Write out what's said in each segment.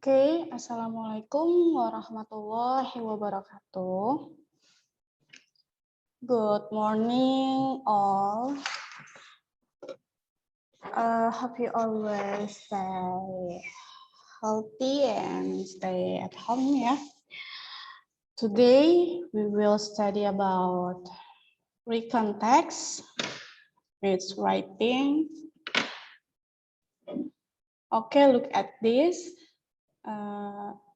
Oke, Assalamualaikum warahmatullahi wabarakatuh. Good morning, all. Hope you always stay healthy and stay at home, yeah. Today, we will study about recontacts, its writing. Okay, look at this.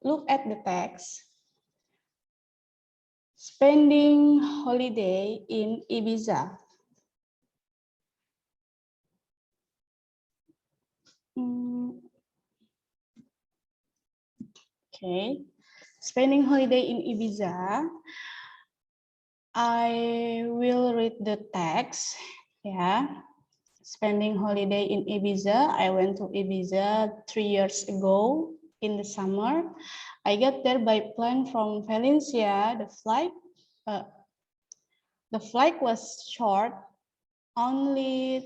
Look at the text. Spending holiday in Ibiza. Okay, spending holiday in Ibiza. I will read the text. Yeah, spending holiday in Ibiza. I went to Ibiza 3 years ago in the summer. I got there by plane from Valencia. The flight was short, only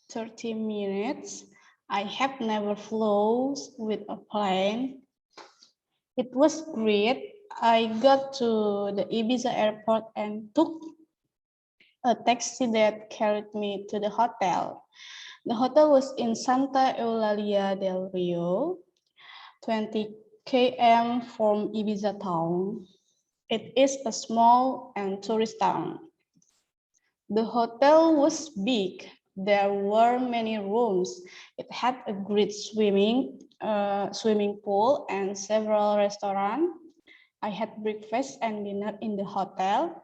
30 minutes. I have never flown with a plane. It was great. I got to the Ibiza airport and took a taxi that carried me to the hotel. The hotel was in Santa Eulalia del Rio, 20 km from Ibiza town. It is a small and tourist town. The hotel was big. There were many rooms. It had a great swimming pool and several restaurants. I had breakfast and dinner in the hotel.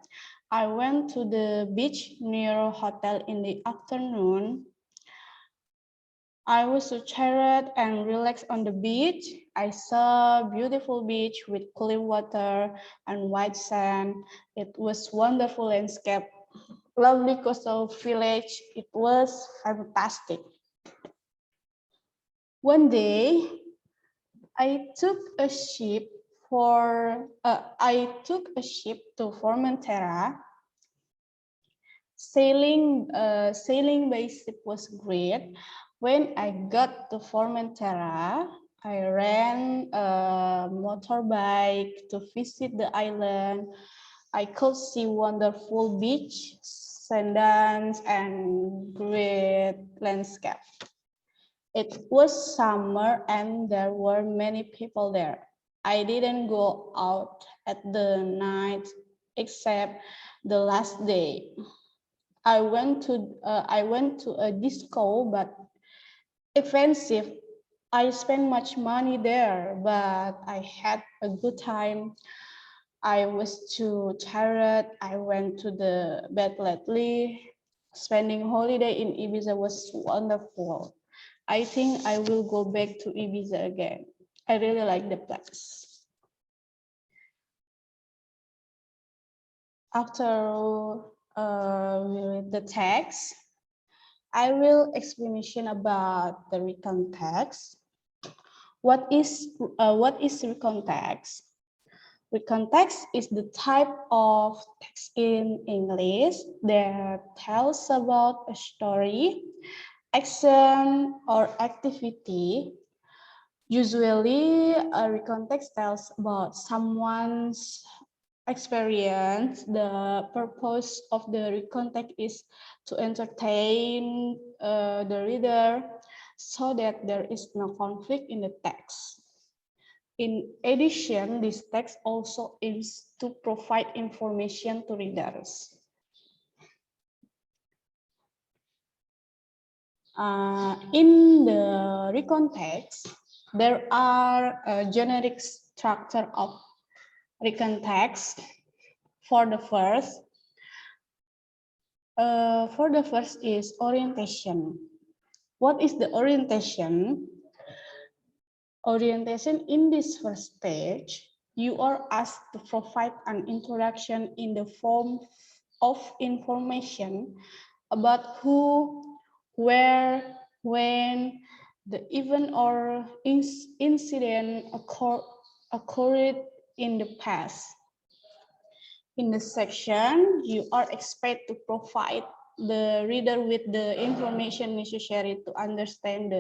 I went to the beach near hotel in the afternoon. I was tired and relaxed on the beach. I saw a beautiful beach with clear water and white sand. It was wonderful landscape. Lovely coastal village. It was fantastic. One day, I took a ship to Formentera. Sailing by ship was great. When I got to Formentera, I ran a motorbike to visit the island. I could see wonderful beach, sand and great landscape. It was summer and there were many people there. I didn't go out at the night except the last day. I went to a disco, but expensive. I spent much money there, but I had a good time. I was too tired. I went to the bed lately. Spending holiday in Ibiza was wonderful. I think I will go back to Ibiza again. I really like the place. After we read the text, I will explanation about the Recontacts. What is Recontacts? Recontacts is the type of text in English that tells about a story, action, or activity. Usually, a recontext tells about someone's experience. The purpose of the recontext is to entertain the reader so that there is no conflict in the text. In addition, this text also aims to provide information to readers. In the Recontacts, there are a generic structure of Recontacts. For the first is orientation. What is the orientation? Orientation in this first stage, you are asked to provide an introduction in the form of information about who, where, when the event or incident occurred in the past. In this section, you are expected to provide the reader with the information necessary to understand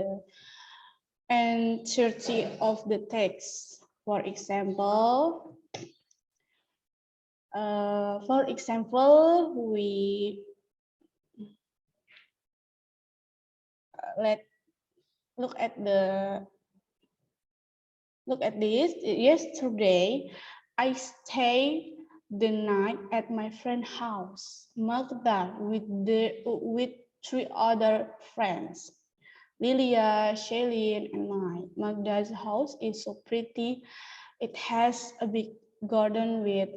and 30 of the text. For example, we let look at this. Yesterday, I stayed the night at my friend's house, Magda, with 3 other friends, Lilia, Shailene, and mine. Magda's house is so pretty. It has a big garden with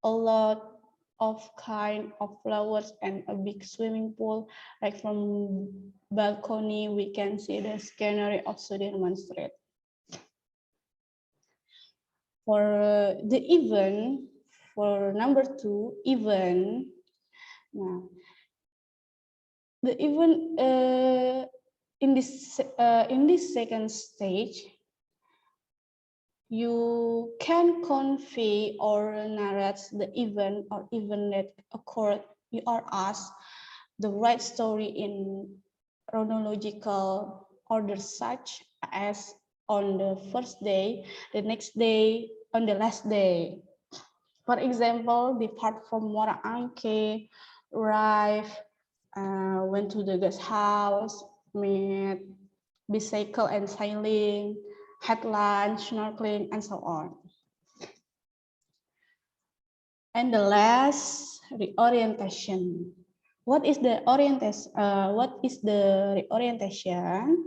a lot of kind of flowers and a big swimming pool. Like from balcony, we can see the scenery of Sudirman Street. For the event, for number 2, event. Now, the event in this second stage, you can convey or narrate the event or event that occurred. You are asked the right story in chronological order, such as on the first day, the next day, on the last day. For example, depart from Muara Angke, arrive, went to the guest house, met, bicycle and sailing, had lunch, snorkeling, and so on. And the last, reorientation. What is the reorientation?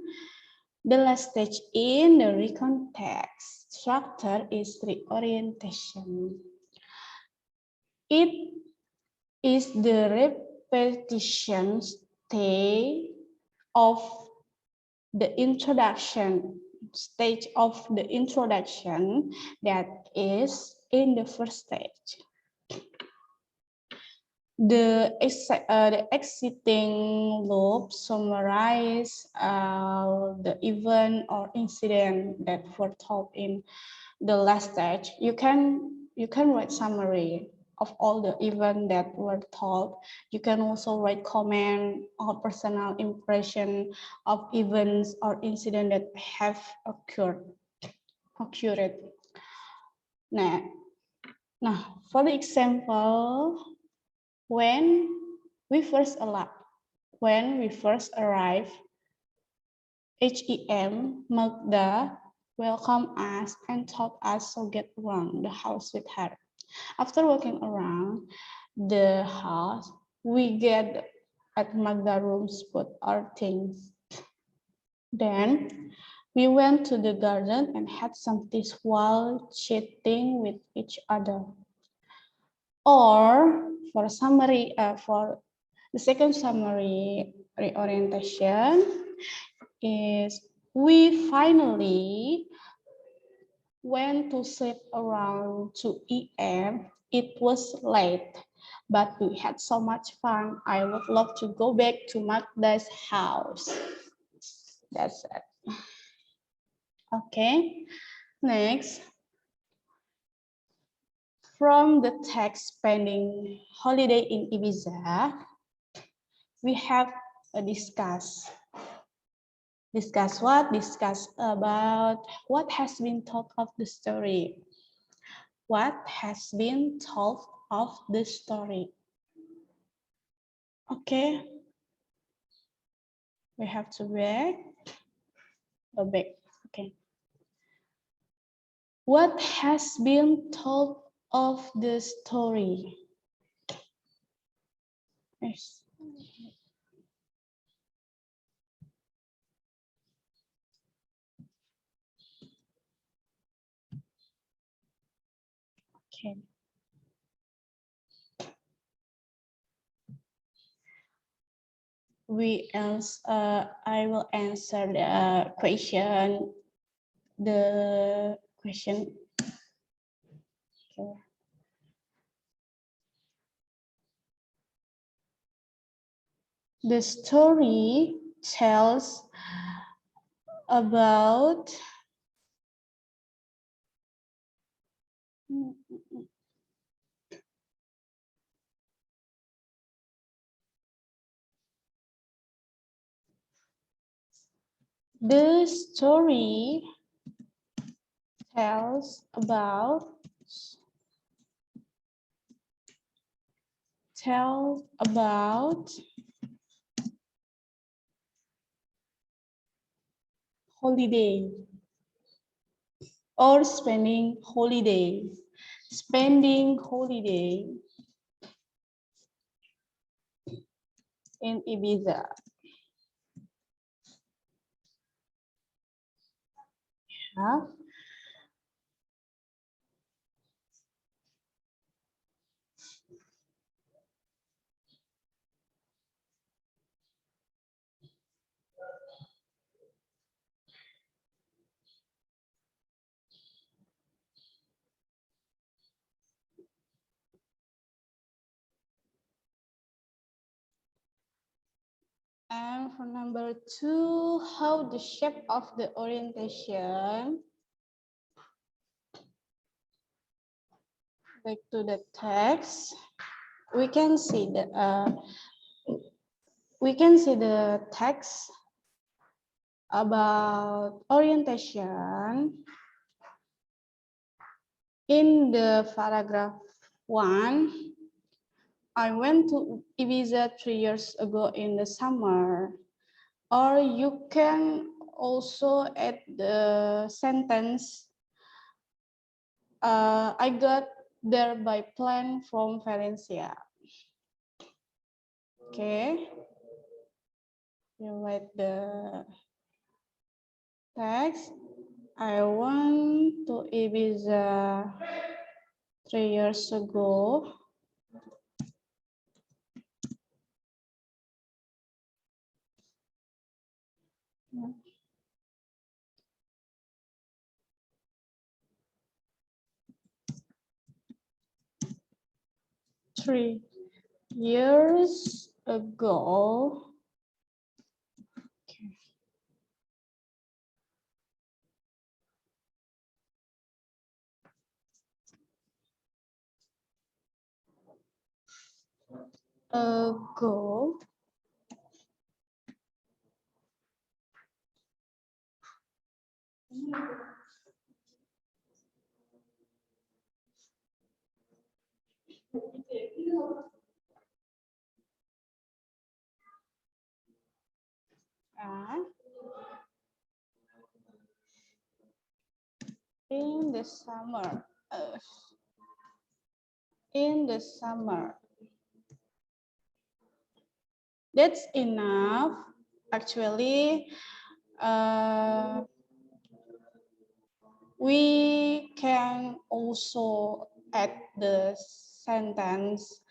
The last stage in the Recontacts structure is reorientation. It is the repetition stage of the introduction that is in the first stage. The exiting loop summarize the event or incident that were told in the last stage. You can write summary of all the events that were told. You can also write comment or personal impression of events or incidents that have occurred. Now, for the example, when we first arrive, HEM Magda welcomed us and taught us to get around the house with her. After walking around the house, we get at Magda's room, put our things. Then we went to the garden and had some tea while chatting with each other. Or for summary, for the second summary reorientation is we finally went to sleep around 2 a.m. It was late, but we had so much fun. I would love to go back to Magda's house. That's it. Okay, next. From the text spending holiday in Ibiza, we have a discuss. Discuss what? Discuss about what has been told of the story. What has been told of the story? Okay. We have to go back. Okay. What has been told of the story? Yes. Okay. I will answer the question. Okay. The story tells about The story tells about holiday or spending holiday in Ibiza. Yeah. And for number 2, how the shape of the orientation. Back to the text, we can see the text about orientation in the paragraph 1. I went to Ibiza 3 years ago in the summer. Or you can also add the sentence, I got there by plane from Valencia. Okay. You write the text. I went to Ibiza 3 years ago. Three years ago. Okay. Ago. In the summer. In the summer. That's enough. Actually, we can also add the sentence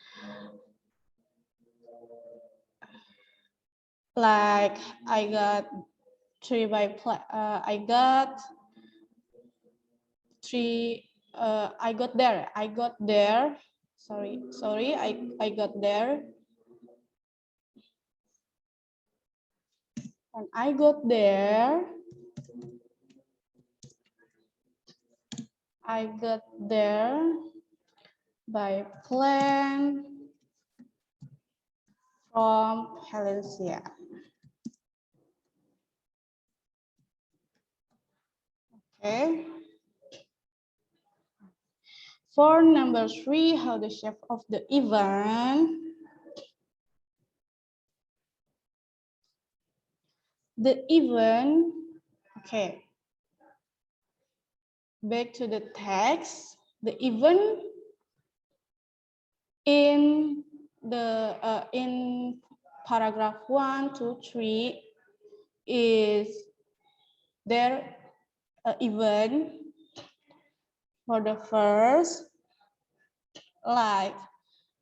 like I got three by I got three. I got there. Sorry. I got there. And I got there. I got there by plane from Valencia. Okay. For number 3, how the shape of the event. The event, okay. Back to the text. The event in the in paragraph 1, 2, 3 is there event for the first, like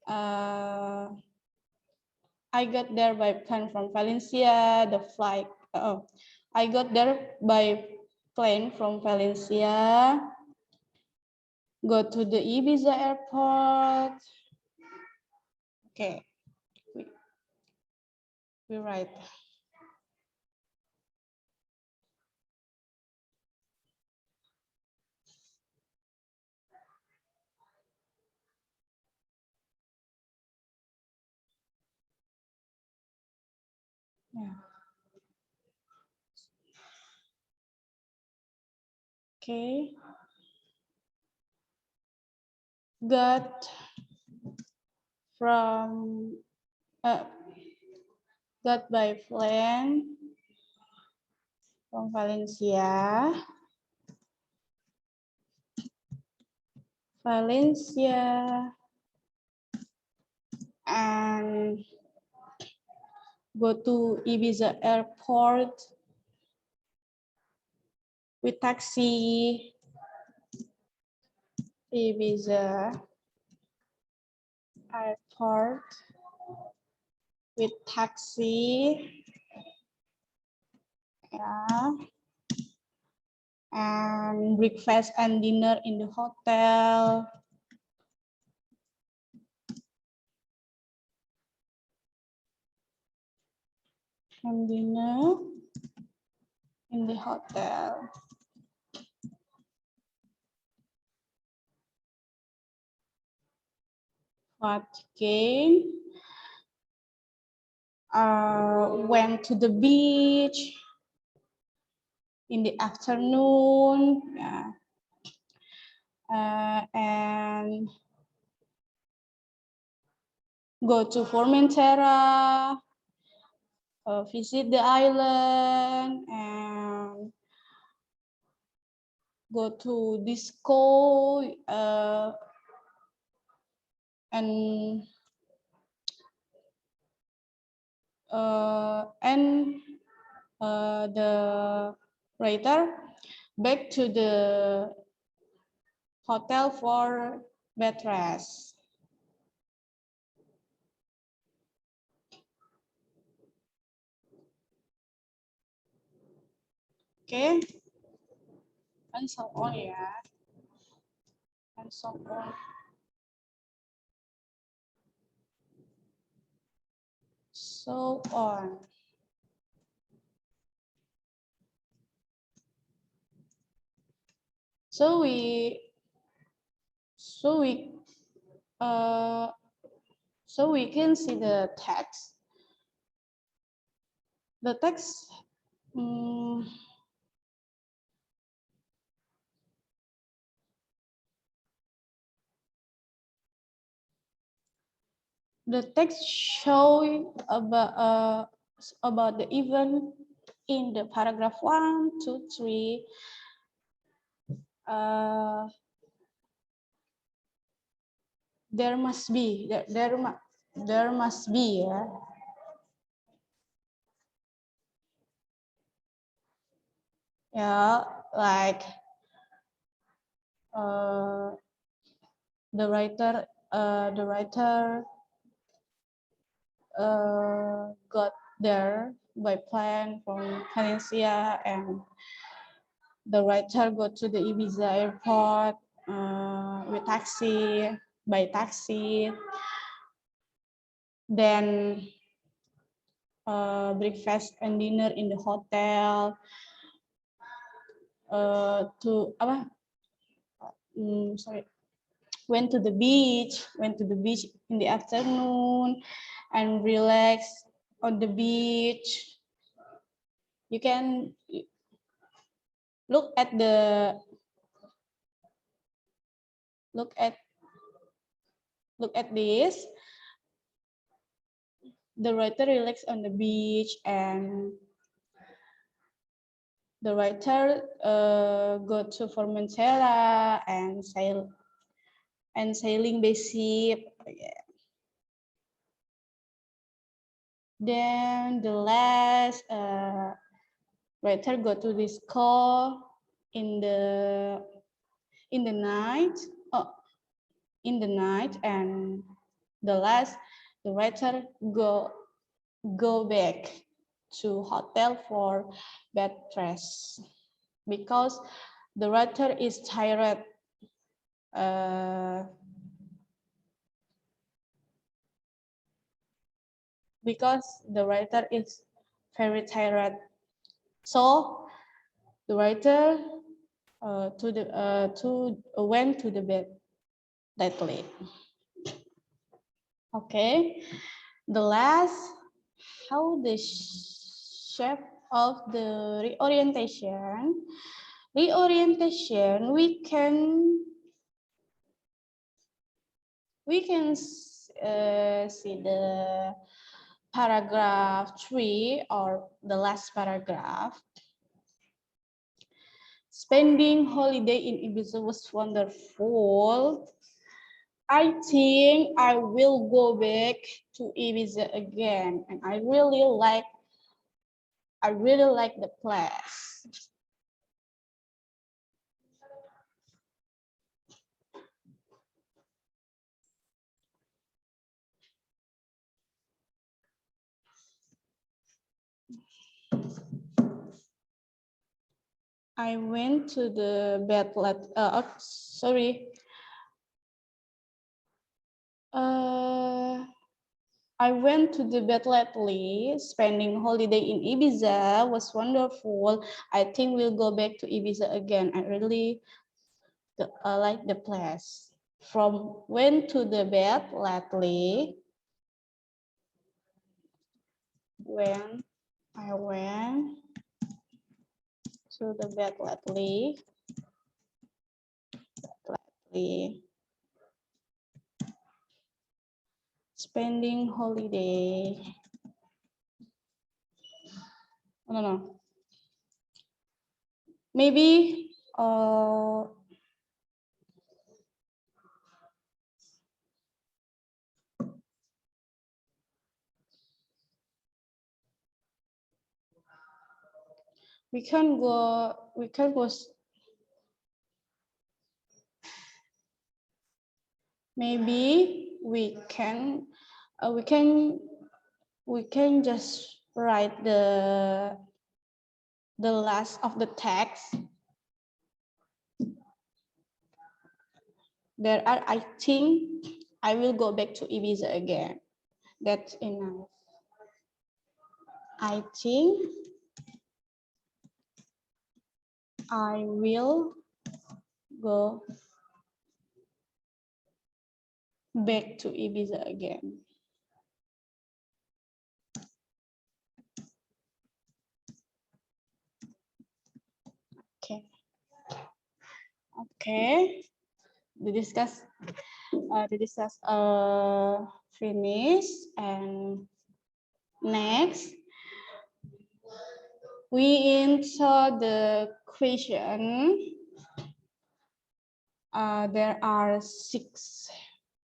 I got there by plane from Valencia. The flight. I got there by plane from Valencia. Go to the Ibiza airport. Okay, we write. Yeah. Okay. Got from got by plane from Valencia. And go to Ibiza airport with taxi. Ibiza airport with taxi. Yeah. And breakfast and dinner in the hotel. And dinner in the hotel. But again, went to the beach in the afternoon. Yeah. And go to Formentera, visit the island, and go to disco, and the writer back to the hotel for bed rest. Okay, and so on, yeah, and so on. So on. So we can see the text. The text. The text showing about the event in the paragraph 1, 2, 3. There must be, there must be, yeah. Yeah, like the writer got there by plane from Valencia, and the writer go to the Ibiza airport with by taxi. Then breakfast and dinner in the hotel. Went to the beach in the afternoon and relax on the beach. You can look at this. The writer relax on the beach, and the writer go to Formentera and sailing by ship. Yeah. Then the last writer go to disco in the night. And the last, the writer go back to hotel for bed rest because the writer is tired. Because the writer is very tired, so the writer went to the bed that late. Okay, the last, how the shape of the reorientation Reorientation, we can see the paragraph 3 or the last paragraph. Spending holiday in Ibiza was wonderful. I think I will go back to Ibiza again, and I really like the place. I went to the bed I went to the bed lately. Spending holiday in Ibiza was wonderful. I think we'll go back to Ibiza again. I really like the place. From went to the bed lately. When I went to the bed lately. Spending holiday. No. Maybe we can go. Maybe we can just write the last of the text. There are, I think I will go back to Ibiza again. That's enough. I think I will go back to Ibiza again. Okay. The discuss finish, and next we enter the question. There are 6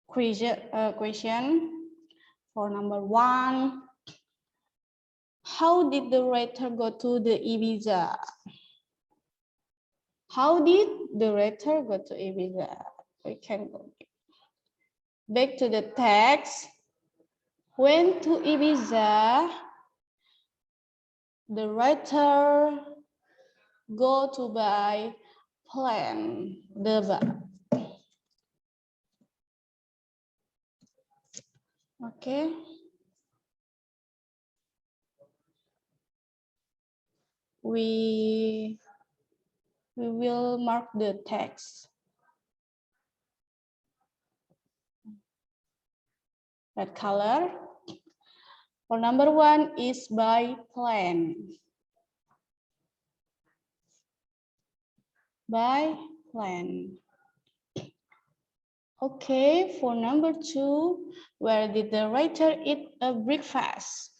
question. For number 1, how did the writer go to the Ibiza? How did the writer go to Ibiza? We can go back to the text. Went to Ibiza. The writer go to by plane. Okay. We will mark the text. Red color. For number 1 is by plane. By plane. Okay, for number 2, where did the writer eat a breakfast?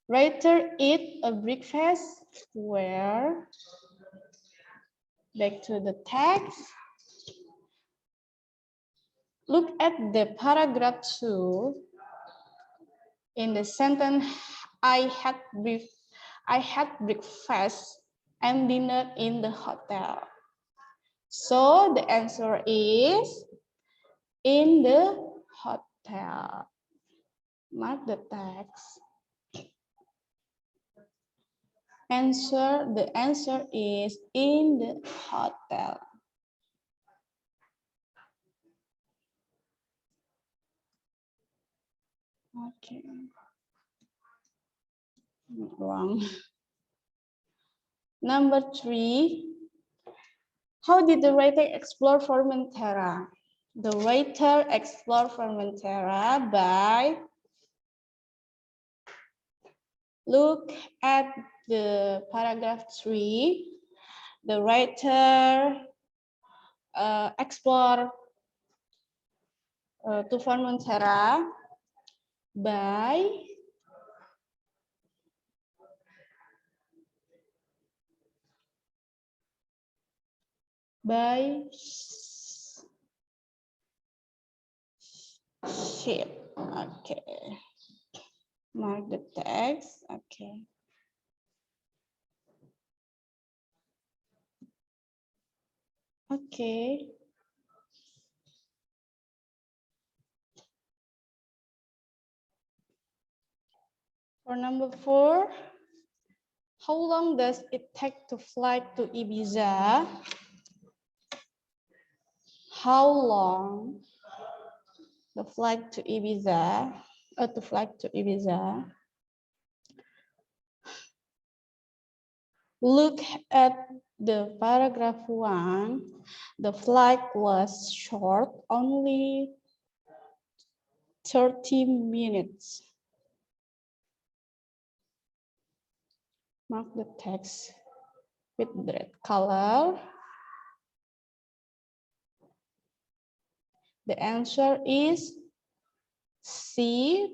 Writer eat a breakfast where? Back to the text. Look at the paragraph 2. In the sentence, I had breakfast and dinner in the hotel. So the answer is in the hotel. Mark the text. The answer is in the hotel. Okay. Wrong. Number 3. How did the writer explore Formentera? The writer explored Formentera by, look at the paragraph 3. The writer explore to Formentera by ship. Okay. Mark the text. Okay. Okay. For number 4, how long does it take to fly to Ibiza? How long the flight to Ibiza? To flight to Ibiza? Look at the paragraph 1. The flight was short, only 30 minutes. Mark the text with the red color. The answer is C,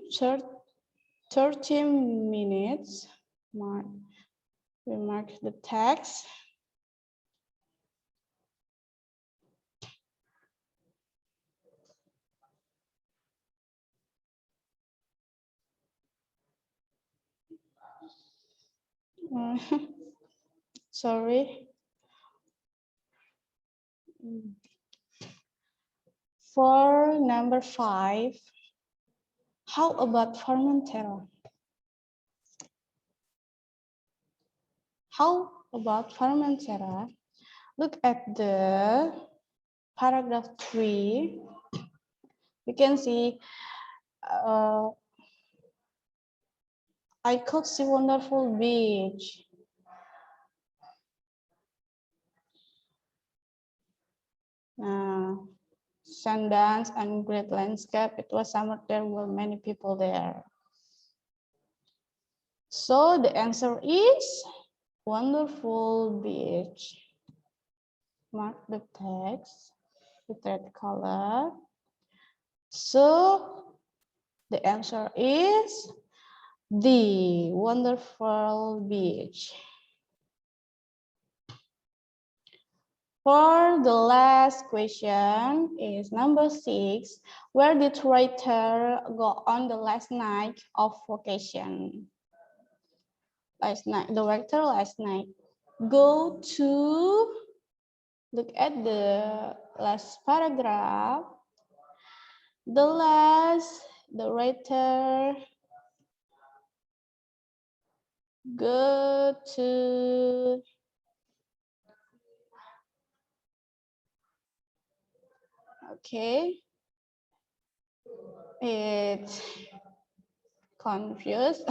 30 minutes. We mark the text. Sorry. For number 5, how about Formentera? How about Formentera? Look at the paragraph 3. You can see I could see wonderful beach. Sundance and great landscape. It was summer, there were many people there. So the answer is wonderful beach. Mark the text with red color. So the answer is the wonderful beach. For the last question is number 6. Where did writer go on the last night of vacation? Last night, the writer last night go to, look at the last paragraph. The writer go to okay, it's confused.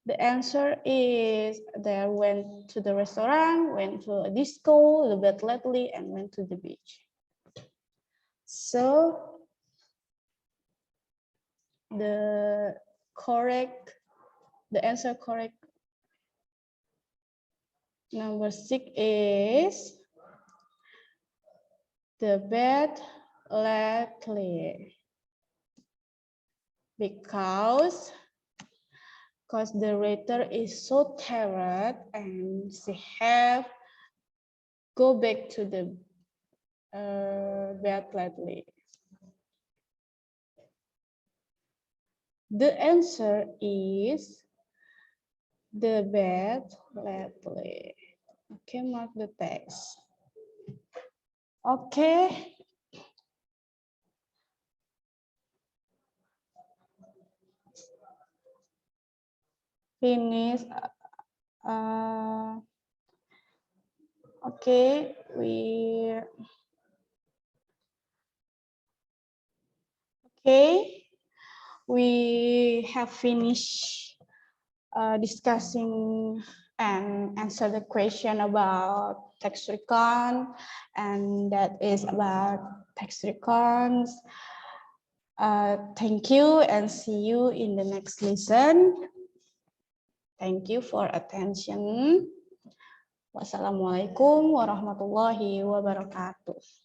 The answer is they went to the restaurant, went to a disco, a bit lately, and went to the beach. So the answer correct number 6 is the bed lately, because the writer is so tired and she have go back to the bed lately. The answer is the bed lately. Okay, mark the text. Okay. Finish. Okay, we have finished discussing and answer the question about text recon, and that is about text recons. Thank you and see you in the next lesson. Thank you for attention. Wassalamualaikum warahmatullahi wabarakatuh.